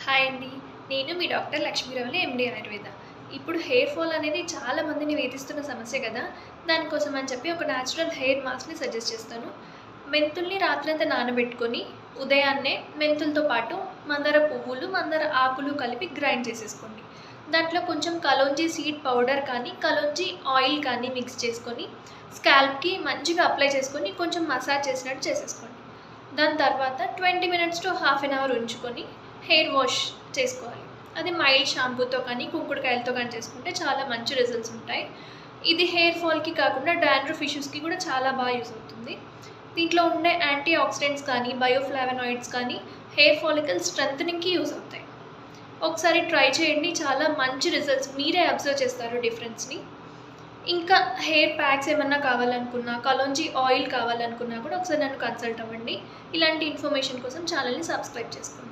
Hi అండి. నేను మీ doctor లక్ష్మీరమణి ఎండి ఆయుర్వేద. ఇప్పుడు హెయిర్ ఫాల్ అనేది చాలా మందిని వేధిస్తున్న సమస్య కదా! దానికోసం అని చెప్పి ఒక న్యాచురల్ హెయిర్ మాస్క్‌ని సజెస్ట్ చేస్తాను. మెంతుల్ని రాత్రంతా నానబెట్టుకొని ఉదయాన్నే మెంతులతో పాటు మందార పువ్వులు, మందార ఆకులు కలిపి గ్రైండ్ చేసేసుకోండి. దాంట్లో కొంచెం కలోంజీ సీడ్ పౌడర్ కానీ, కలోంజీ ఆయిల్ కానీ మిక్స్ చేసుకొని స్కాల్ప్‌కి మంచిగా అప్లై చేసుకొని కొంచెం మసాజ్ చేసినట్టు చేసేసుకోండి. దాని తర్వాత 20 minutes to half an hour ఉంచుకొని హెయిర్ వాష్ చేసుకోవాలి. అది మైల్డ్ షాంపూతో కానీ, కుంకుడుకాయలతో కానీ చేసుకుంటే చాలా మంచి రిజల్ట్స్ ఉంటాయి. ఇది హెయిర్ ఫాల్‌కి కాకుండా డాండ్రఫ్ ఇష్యూస్‌కి కూడా చాలా బాగా యూజ్ అవుతుంది. దీంట్లో ఉండే యాంటీ ఆక్సిడెంట్స్ కానీ, బయోఫ్లావనాయిడ్స్ కానీ హెయిర్ ఫాలికల్ స్ట్రెంథెనింగ్‌కి యూజ్ అవుతాయి. ఒకసారి ట్రై చేయండి. చాలా మంచి రిజల్ట్స్ మీరే అబ్జర్వ్ చేస్తారు డిఫరెన్స్‌ని. ఇంకా హెయిర్ ప్యాక్స్ ఏమన్నా కావాలనుకున్నా, కలోంజీ ఆయిల్ కావాలనుకున్నా కూడా ఒకసారి నన్ను కన్సల్ట్ అవ్వండి. ఇలాంటి ఇన్ఫర్మేషన్ కోసం ఛానల్‌ని సబ్స్క్రైబ్ చేసుకోండి.